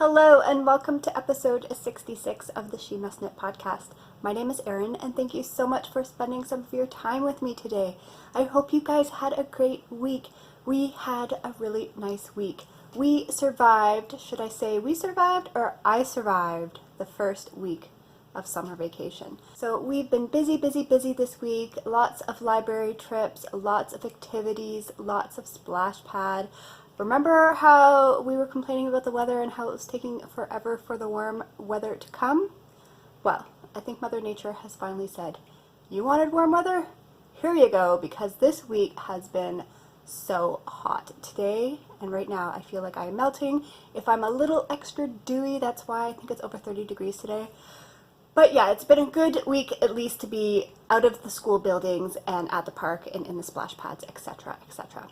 Hello and welcome to episode 66 of the She Must Knit podcast. My name is Erin and thank you so much for spending some of your time with me today. I hope you guys had a great week. We had a really nice week. We survived, should I say we survived or I survived the first week of summer vacation. So we've been busy this week. Lots of library trips, lots of activities, lots of splash pad. Remember how we were complaining about the weather and how it was taking forever for the warm weather to come? Well, I think Mother Nature has finally said, you wanted warm weather? Here you go, because this week has been so hot. Today and right now I feel like I am melting. If I'm a little extra dewy, that's why I think it's over 30 degrees today. But yeah, it's been a good week at least to be out of the school buildings and at the park and in the splash pads, etc., etc.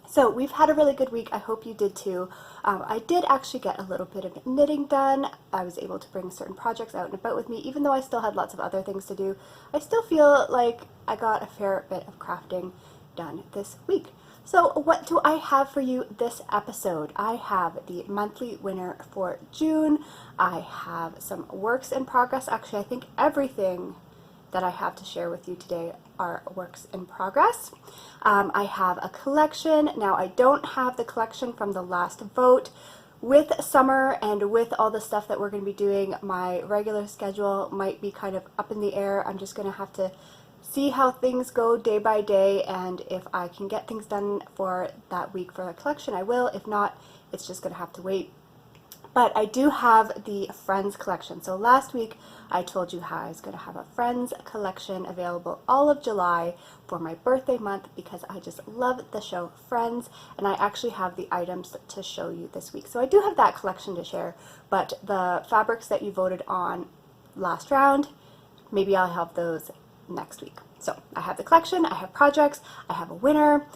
So we've had a really good week. I hope you did too. I did actually get a little bit of knitting done. I was able to bring certain projects out and about with me, even though I still had lots of other things to do. I still feel like I got a fair bit of crafting done this week. So what do I have for you this episode? I have the monthly winner for June. I have some works in progress. Actually, I think everything that I have to share with you today are works in progress. I have a collection. Now I don't have the collection from the last vote. With summer and with all the stuff that we're going to be doing, my regular schedule might be kind of up in the air. I'm just going to have to see how things go day by day, and if I can get things done for that week for the collection, I will. If not, it's just going to have to wait. But I do have the Friends collection. So last week I told you how I was going to have a Friends collection available all of July for my birthday month because I just love the show Friends, and I actually have the items to show you this week. So I do have that collection to share, but the fabrics that you voted on last round, maybe I'll have those next week. So I have the collection, I have projects, I have a winner.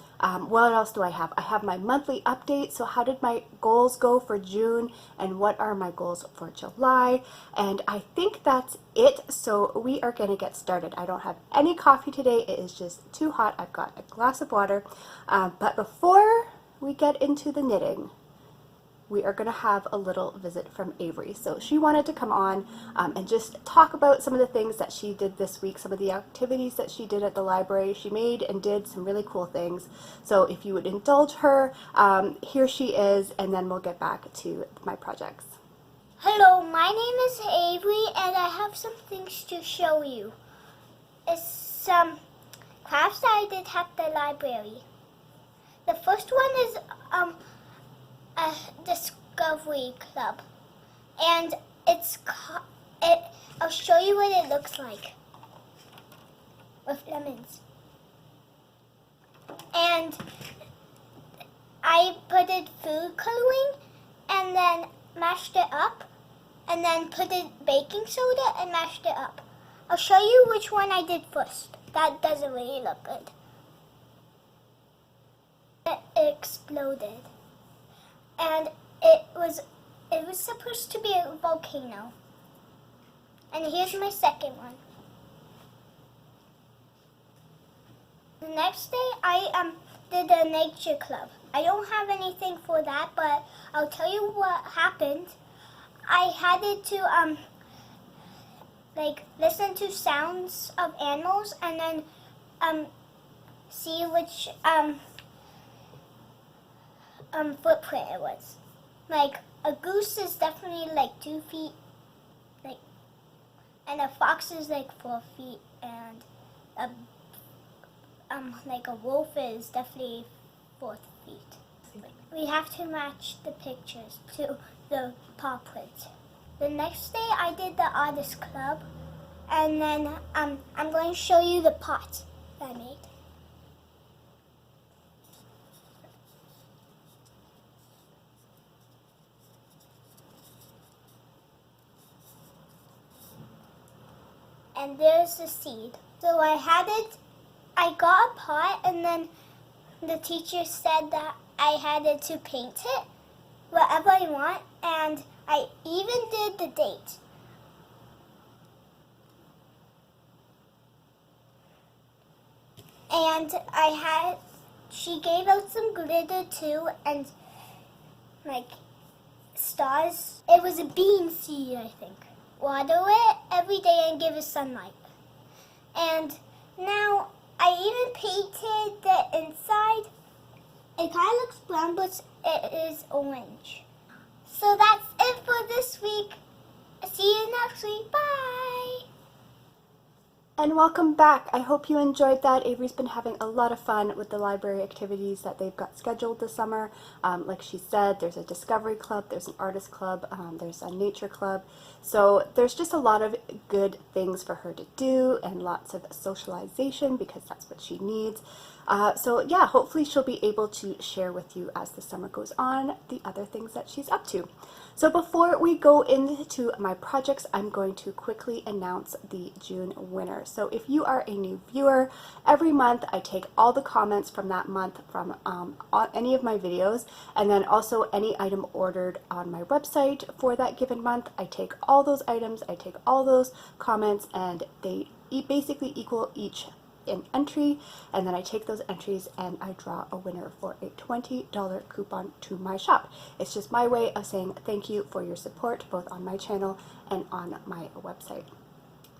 What else do I have? I have my monthly update. So how did my goals go for June and what are my goals for July? And I think that's it. So we are going to get started. I don't have any coffee today. It is just too hot. I've got a glass of water. But before we get into the knitting, we are going to have a little visit from Avery. So she wanted to come on and just talk about some of the things that she did this week, some of the activities that she did at the library. She made and did some really cool things. So if you would indulge her, here she is, and then we'll get back to my projects. Hello, my name is Avery, and I have some things to show you. It's some crafts that I did at the library. The first one is a Discovery Club, and I'll show you what it looks like with lemons. And I put in food coloring and then mashed it up, and then put in baking soda and mashed it up. I'll show you which one I did first. That doesn't really look good. It exploded. And it was supposed to be a volcano. And here's my second one. The next day I did a nature club. I don't have anything for that, but I'll tell you what happened. I had it to listen to sounds of animals and then see which footprint it was. Like a goose is definitely like 2 feet, and a fox is like 4 feet, and a wolf is definitely 4 feet. We have to match the pictures to the paw print. The next day I did the artist club, and then I'm going to show you the pot that I made. And there's the seed. So I got a pot, and then the teacher said that I had it to paint it whatever I want, and I even did the date. And she gave out some glitter too, and stars. It was a bean seed, I think. Water it every day and give it sunlight. And now I even painted the inside. It kind of looks brown, but it is orange. So that's it for this week. See you next week. Bye! And welcome back. I hope you enjoyed that. Avery's been having a lot of fun with the library activities that they've got scheduled this summer. Like she said, there's a discovery club, there's an artist club, there's a nature club. So there's just a lot of good things for her to do and lots of socialization because that's what she needs. So yeah, hopefully she'll be able to share with you as the summer goes on the other things that she's up to. So before we go into my projects, I'm going to quickly announce the June winner. So if you are a new viewer, every month I take all the comments from that month from any of my videos, and then also any item ordered on my website for that given month. I take all those items, I take all those comments, and they basically equal each an entry, and then I take those entries and I draw a winner for a $20 coupon to my shop. It's just my way of saying thank you for your support both on my channel and on my website.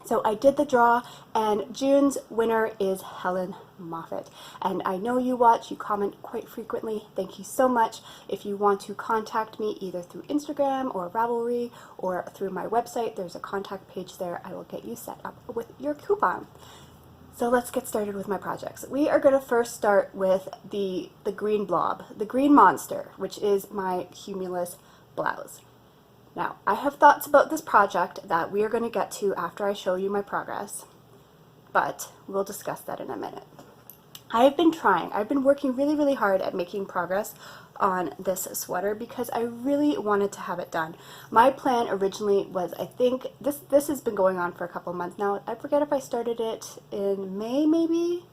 So I did the draw, and June's winner is Helen Moffat. And I know you watch, you comment quite frequently. Thank you so much. If you want to contact me either through Instagram or Ravelry or through my website, there's a contact page there. I will get you set up with your coupon. So let's get started with my projects. We are going to first start with the green blob, the green monster, which is my Cumulus Blouse. Now, I have thoughts about this project that we are going to get to after I show you my progress, but we'll discuss that in a minute. I've been working really, really hard at making progress on this sweater because I really wanted to have it done. My plan originally was, I think, this has been going on for a couple months now. I forget if I started it in May, maybe?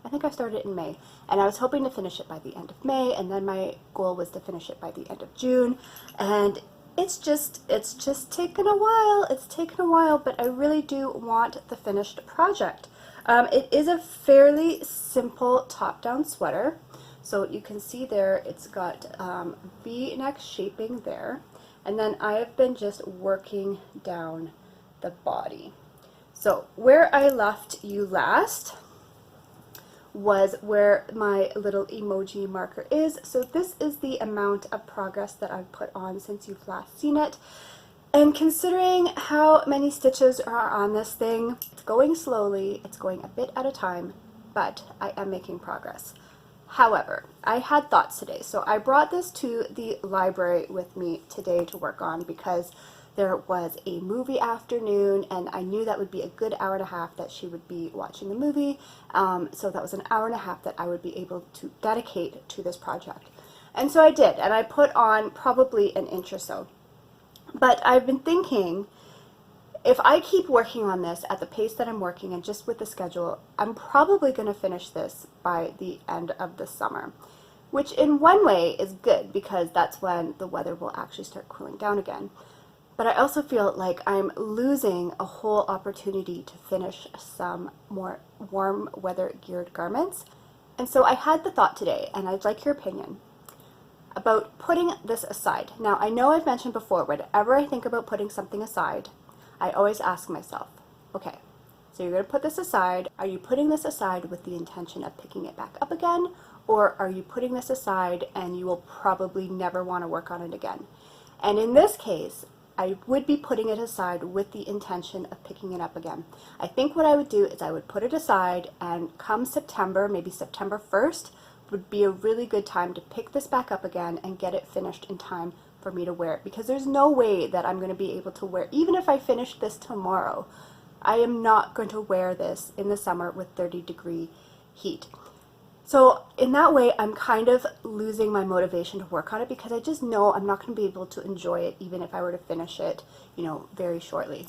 I think I started it in May, and I was hoping to finish it by the end of May, and then my goal was to finish it by the end of June, and it's just taken a while. It's taken a while, but I really do want the finished project. It is a fairly simple top-down sweater. So you can see there it's got V-neck shaping there, and then I have been just working down the body. So where I left you last was where my little emoji marker is. So this is the amount of progress that I've put on since you've last seen it. And considering how many stitches are on this thing, it's going slowly, it's going a bit at a time, but I am making progress. However, I had thoughts today, so I brought this to the library with me today to work on because there was a movie afternoon and I knew that would be a good hour and a half that she would be watching the movie, so that was an hour and a half that I would be able to dedicate to this project. And so I did, and I put on probably an inch or so. But I've been thinking, if I keep working on this at the pace that I'm working and just with the schedule, I'm probably going to finish this by the end of the summer, which in one way is good because that's when the weather will actually start cooling down again. But I also feel like I'm losing a whole opportunity to finish some more warm weather geared garments. And so I had the thought today, and I'd like your opinion about putting this aside. Now, I know I've mentioned before, whenever I think about putting something aside, I always ask myself, okay, so you're going to put this aside. Are you putting this aside with the intention of picking it back up again? Or are you putting this aside and you will probably never want to work on it again? And in this case, I would be putting it aside with the intention of picking it up again. I think what I would do is I would put it aside, and come September, maybe September 1st, would be a really good time to pick this back up again and get it finished in time for me to wear it, because there's no way that I'm going to be able to wear, even if I finish this tomorrow, I am not going to wear this in the summer with 30-degree heat. So in that way, I'm kind of losing my motivation to work on it because I just know I'm not going to be able to enjoy it even if I were to finish it, very shortly.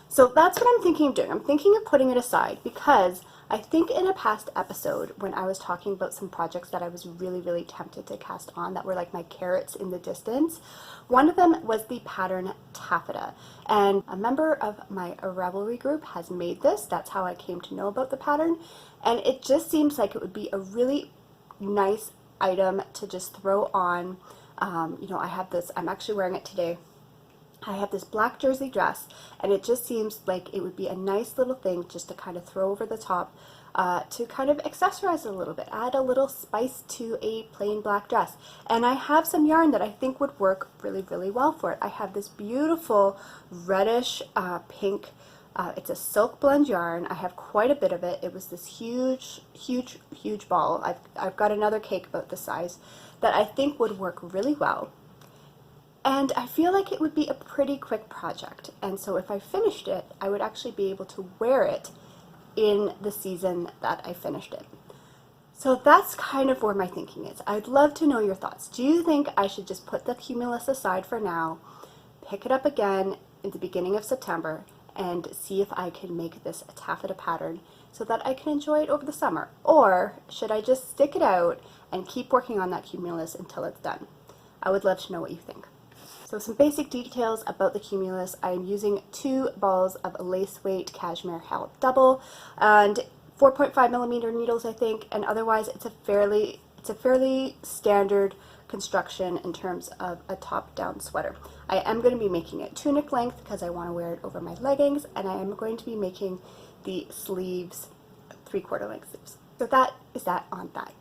So that's what I'm thinking of doing. I'm thinking of putting it aside because I think in a past episode when I was talking about some projects that I was really, really tempted to cast on that were like my carrots in the distance, one of them was the pattern taffeta. And a member of my Ravelry group has made this. That's how I came to know about the pattern. And it just seems like it would be a really nice item to just throw on You know, I have this, I'm actually wearing it today. I have this black jersey dress, and it just seems like it would be a nice little thing just to kind of throw over the top to kind of accessorize it a little bit, add a little spice to a plain black dress. And I have some yarn that I think would work really, really well for it. I have this beautiful reddish pink, it's a silk blend yarn. I have quite a bit of it. It was this huge, huge, huge ball. I've got another cake about this size that I think would work really well. And I feel like it would be a pretty quick project. And so if I finished it, I would actually be able to wear it in the season that I finished it. So that's kind of where my thinking is. I'd love to know your thoughts. Do you think I should just put the Cumulus aside for now, pick it up again in the beginning of September, and see if I can make this a taffeta pattern so that I can enjoy it over the summer? Or should I just stick it out and keep working on that Cumulus until it's done? I would love to know what you think. So some basic details about the Cumulus. I am using 2 balls of lace weight cashmere held double and 4.5 millimeter needles, I think, and otherwise it's a fairly standard construction in terms of a top-down sweater. I am going to be making it tunic length because I want to wear it over my leggings, and I am going to be making the sleeves 3/4 length sleeves. So that is that on that.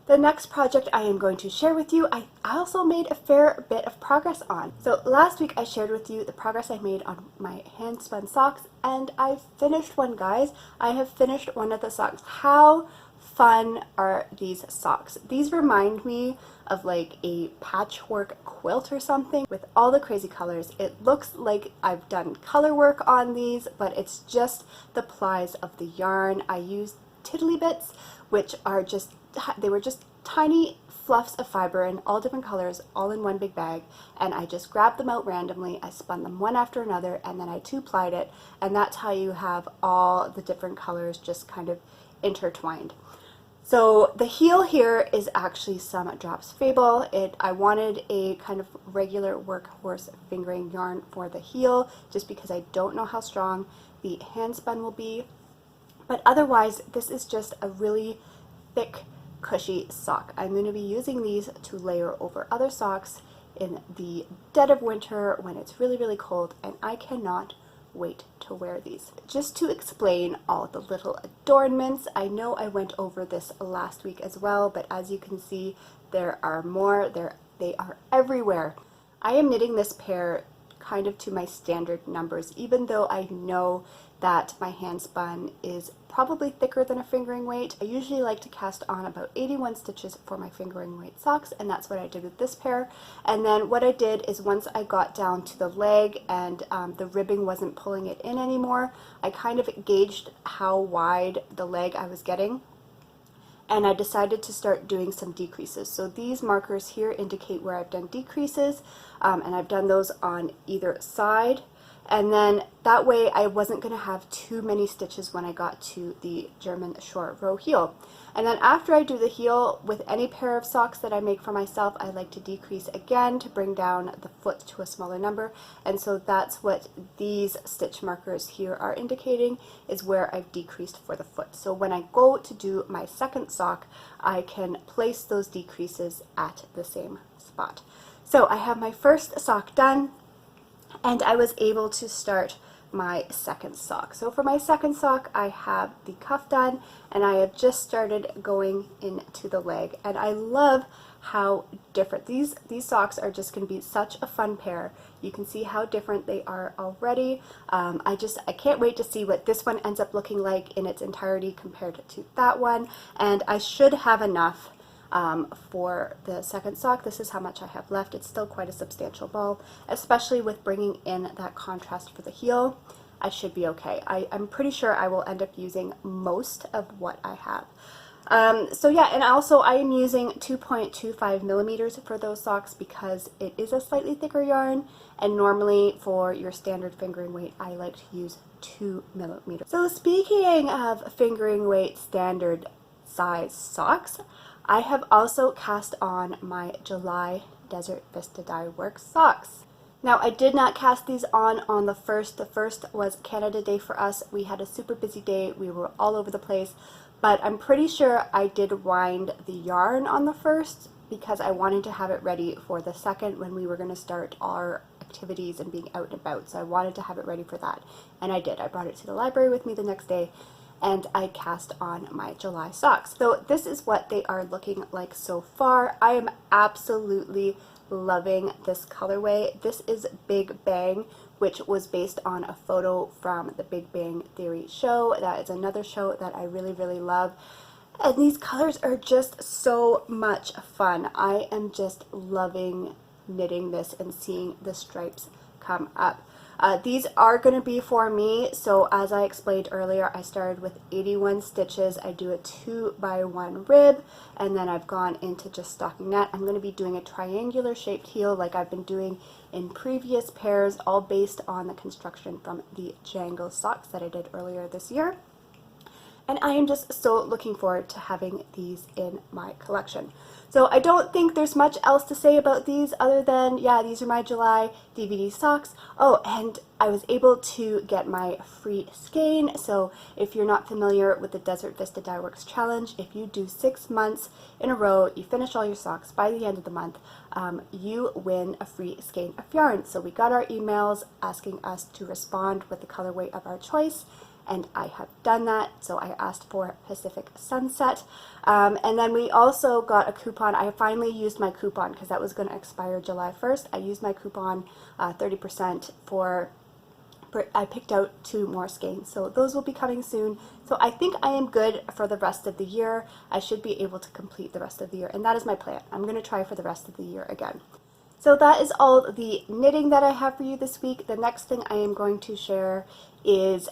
The next project I am going to share with you, I also made a fair bit of progress on. So last week I shared with you the progress I made on my hand spun socks, and I finished one, guys. I have finished one of the socks. How fun are these socks? These remind me of like a patchwork quilt or something with all the crazy colors. It looks like I've done color work on these, but it's just the plies of the yarn. I used tiddly bits, which are just, they were just tiny fluffs of fiber in all different colors, all in one big bag, and I just grabbed them out randomly. I spun them one after another, and then I 2-plied it, and that's how you have all the different colors just kind of intertwined. So the heel here is actually some Drops Fable. I wanted a kind of regular workhorse fingering yarn for the heel, just because I don't know how strong the hand spun will be. But otherwise, this is just a really thick, cushy sock. I'm going to be using these to layer over other socks in the dead of winter when it's really, really cold, and I cannot wait to wear these. Just to explain all the little adornments, I know I went over this last week as well, but as you can see, there are more. They are everywhere. I am knitting this pair kind of to my standard numbers, even though I know that my hand spun is probably thicker than a fingering weight. I usually like to cast on about 81 stitches for my fingering weight socks, and that's what I did with this pair. And then what I did is once I got down to the leg and the ribbing wasn't pulling it in anymore, I kind of gauged how wide the leg I was getting, and I decided to start doing some decreases. So these markers here indicate where I've done decreases, and I've done those on either side. And then that way I wasn't going to have too many stitches when I got to the German short row heel. And then after I do the heel, with any pair of socks that I make for myself, I like to decrease again to bring down the foot to a smaller number. And so that's what these stitch markers here are indicating, is where I've decreased for the foot. So when I go to do my second sock, I can place those decreases at the same spot. So I have my first sock done, and I was able to start my second sock. So for my second sock, I have the cuff done, and I have just started going into the leg, and I love how different these socks are. Just going to be such a fun pair. You can see how different they are already. I can't wait to see what this one ends up looking like in its entirety compared to that one, and I should have enough for the second sock. This is how much I have left. It's still quite a substantial ball, especially with bringing in that contrast for the heel. I should be okay. I'm pretty sure I will end up using most of what I have. So yeah, and also I am using 2.25 millimeters for those socks because it is a slightly thicker yarn, and normally for your standard fingering weight I like to use 2 millimeters. So speaking of fingering weight standard size socks, I have also cast on my July Desert Vista Dye Works socks. Now, I did not cast these on the 1st. The 1st was Canada Day for us. We had a super busy day. We were all over the place, but I'm pretty sure I did wind the yarn on the 1st, because I wanted to have it ready for the 2nd when we were going to start our activities and being out and about. So I wanted to have it ready for that, and I did. I brought it to the library with me the next day, and I cast on my July socks. So this is what they are looking like so far. I am absolutely loving this colorway. This is Big Bang, which was based on a photo from the Big Bang Theory show. That is another show that I really, really love. And these colors are just so much fun. I am just loving knitting this and seeing the stripes come up. These are going to be for me, so as I explained earlier, I started with 81 stitches. I do a 2x1 rib, and then I've gone into just stocking that. I'm going to be doing a triangular shaped heel like I've been doing in previous pairs, all based on the construction from the Jangle socks that I did earlier this year. And I am just so looking forward to having these in my collection. So I don't think there's much else to say about these other than, yeah, these are my July DVD socks. Oh, and I was able to get my free skein. So if you're not familiar with the Desert Vista Dye Works Challenge, if you do 6 months in a row, you finish all your socks by the end of the month, you win a free skein of yarn. So we got our emails asking us to respond with the colorway of our choice, and I have done that. So I asked for Pacific Sunset, and then we also got a coupon. I finally used my coupon because that was going to expire July 1st. I used my coupon 30% for I picked out 2 more skeins, so those will be coming soon. So I think I am good for the rest of the year. I should be able to complete the rest of the year, and that is my plan. I'm going to try for the rest of the year again. So that is all the knitting that I have for you this week. The next thing I am going to share is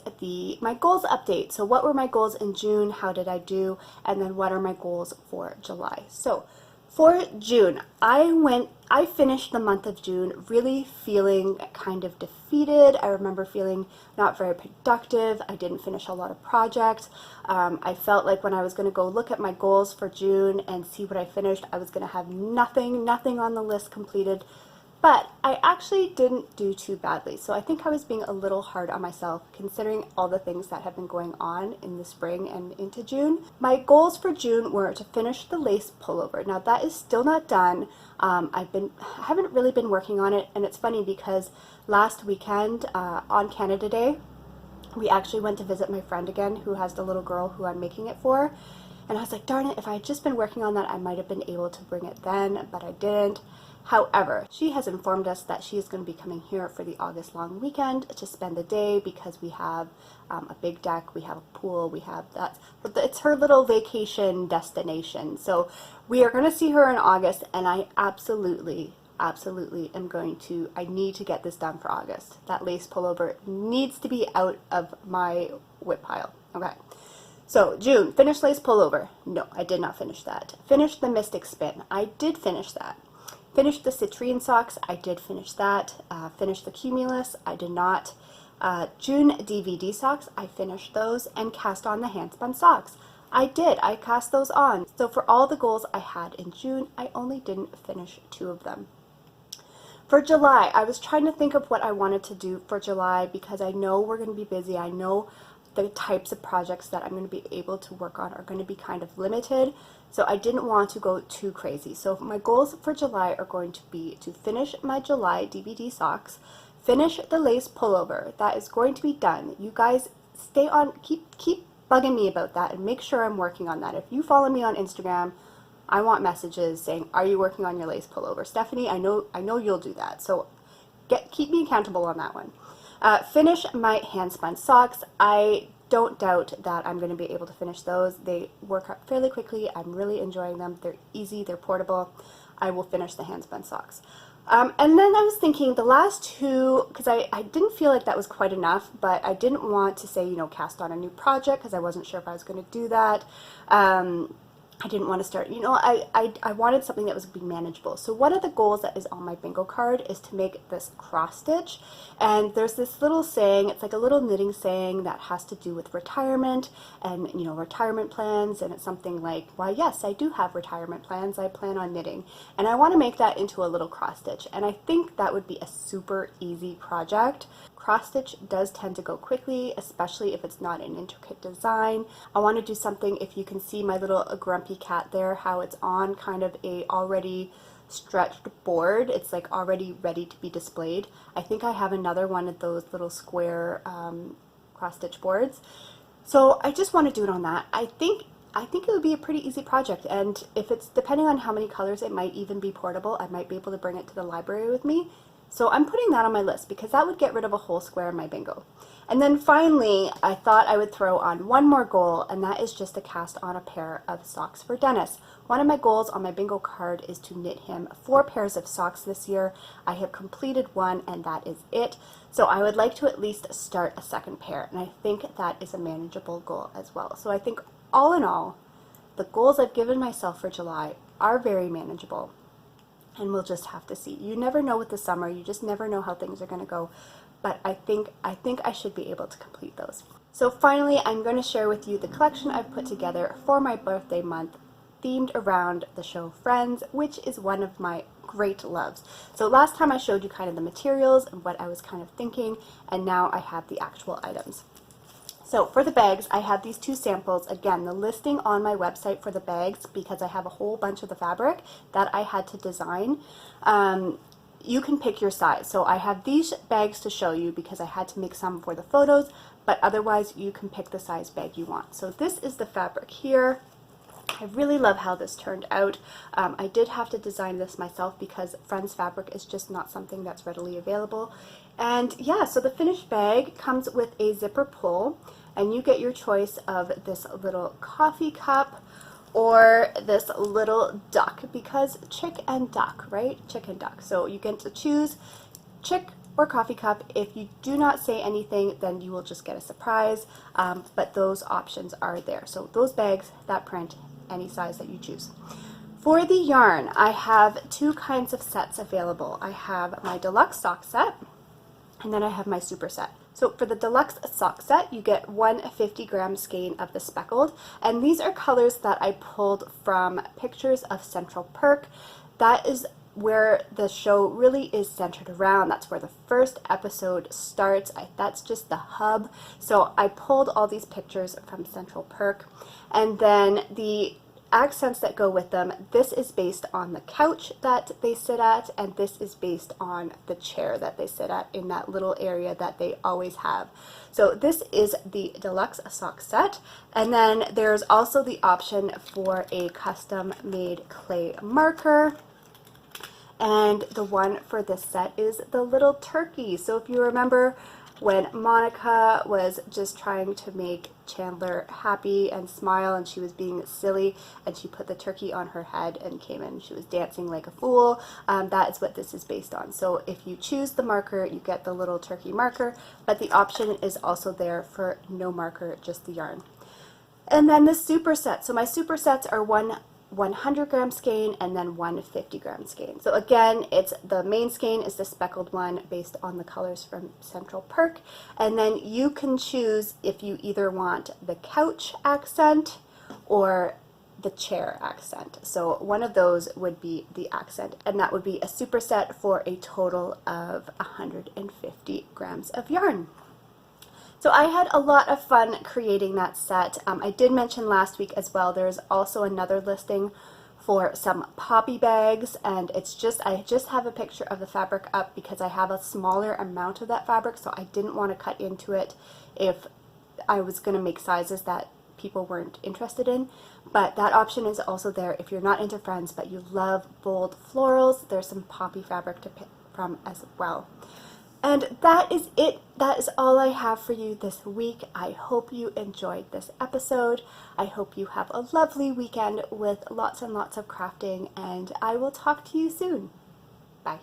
my goals update. So what were my goals in June? How did I do? And then what are my goals for July? So for June, I finished the month of June really feeling kind of defeated. I remember feeling not very productive. I didn't finish a lot of projects. I felt like when I was going to go look at my goals for June and see what I finished, I was going to have nothing on the list completed. But I actually didn't do too badly, so I think I was being a little hard on myself considering all the things that have been going on in the spring and into June. My goals for June were to finish the lace pullover. Now that is still not done. I haven't really been working on it, and it's funny because last weekend on Canada Day, we actually went to visit my friend again who has the little girl who I'm making it for. And I was like, darn it, if I had just been working on that, I might have been able to bring it then, but I didn't. However, she has informed us that she is going to be coming here for the August long weekend to spend the day because we have a big deck, we have a pool, we have that. It's her little vacation destination. So we are going to see her in August, and I absolutely am going to, I need to get this done for August. That lace pullover needs to be out of my whip pile. Okay. So June, finished lace pullover. No, I did not finish that. Finished the Mystic Spin. I did finish that. Finished the citrine socks. I did finish that. Finished the Cumulus. I did not. June DVD socks. I finished those and cast on the handspun socks. I did. I cast those on. So for all the goals I had in June, I only didn't finish 2 of them. For July, I was trying to think of what I wanted to do for July because I know we're going to be busy. I know the types of projects that I'm going to be able to work on are going to be kind of limited, so I didn't want to go too crazy. So my goals for July are going to be to finish my July DVD socks, finish the lace pullover. That is going to be done. You guys stay on, keep bugging me about that and make sure I'm working on that. If you follow me on Instagram, I want messages saying, are you working on your lace pullover? Stephanie, I know you'll do that, so keep me accountable on that one. Finish my handspun socks. I don't doubt that I'm going to be able to finish those. They work out fairly quickly. I'm really enjoying them. They're easy. They're portable. I will finish the handspun socks. And then I was thinking the last 2, because I didn't feel like that was quite enough, but I didn't want to say, cast on a new project because I wasn't sure if I was going to do that. I didn't want to start, I wanted something that was going to be manageable. So one of the goals that is on my bingo card is to make this cross stitch. And there's this little saying, it's like a little knitting saying that has to do with retirement and, retirement plans. And it's something like, why, yes, I do have retirement plans. I plan on knitting. And I want to make that into a little cross stitch. And I think that would be a super easy project. cross stitch does tend to go quickly, especially if it's not an intricate design. I want to do something, if you can see my little grumpy cat there, how it's on kind of a already stretched board. It's like already ready to be displayed. I think I have another one of those little square cross stitch boards. So I just want to do it on that. I think it would be a pretty easy project, and if it's depending on how many colors, it might even be portable. I might be able to bring it to the library with me. So I'm putting that on my list because that would get rid of a whole square in my bingo. And then finally, I thought I would throw on one more goal, and that is just to cast on a pair of socks for Dennis. One of my goals on my bingo card is to knit him 4 pairs of socks this year. I have completed one, and that is it. So I would like to at least start a second pair, and I think that is a manageable goal as well. So I think all in all, the goals I've given myself for July are very manageable. And we'll just have to see. You never know with the summer. You just never know how things are going to go. But I think I should be able to complete those. So finally, I'm going to share with you the collection I've put together for my birthday month, themed around the show Friends, which is one of my great loves. So last time I showed you kind of the materials and what I was kind of thinking, and now I have the actual items. So for the bags, I have these 2 samples. Again, the listing on my website for the bags, because I have a whole bunch of the fabric that I had to design. You can pick your size. So I have these bags to show you because I had to make some for the photos, but otherwise you can pick the size bag you want. So this is the fabric here. I really love how this turned out. I did have to design this myself because Friends fabric is just not something that's readily available. And yeah, so the finished bag comes with a zipper pull, and you get your choice of this little coffee cup or this little duck, because chick and duck, right? Chick and duck. So you get to choose chick or coffee cup. If you do not say anything, then you will just get a surprise, but those options are there. So those bags, that print, any size that you choose. For the yarn, I have 2 kinds of sets available. I have my Deluxe Sock Set, and then I have my Super Set. So for the Deluxe Sock Set, you get 1 50-gram skein of the speckled, and these are colors that I pulled from pictures of Central Perk. That is where the show really is centered around. That's where the first episode starts. That's just the hub. So I pulled all these pictures from Central Perk, and then the accents that go with them, this is based on the couch that they sit at, and this is based on the chair that they sit at in that little area that they always have. So this is the Deluxe Sock Set, and then there's also the option for a custom made clay marker. And the one for this set is the little turkey. So if you remember when Monica was just trying to make Chandler happy and smile, and she was being silly, and she put the turkey on her head and came in, she was dancing like a fool, that is what this is based on. So if you choose the marker, you get the little turkey marker, but the option is also there for no marker, just the yarn. And then the super set. So my super sets are 1 100-gram skein and then 1 50-gram skein. So again, it's the main skein is the speckled one based on the colors from Central Perk, and then you can choose if you either want the couch accent or the chair accent. So one of those would be the accent, and that would be a super set for a total of 150 grams of yarn. So I had a lot of fun creating that set. I did mention last week as well, there's also another listing for some poppy bags, and I just have a picture of the fabric up because I have a smaller amount of that fabric, so I didn't want to cut into it if I was going to make sizes that people weren't interested in. But that option is also there if you're not into Friends but you love bold florals. There's some poppy fabric to pick from as well. And that is it. That is all I have for you this week. I hope you enjoyed this episode. I hope you have a lovely weekend with lots and lots of crafting, and I will talk to you soon. Bye.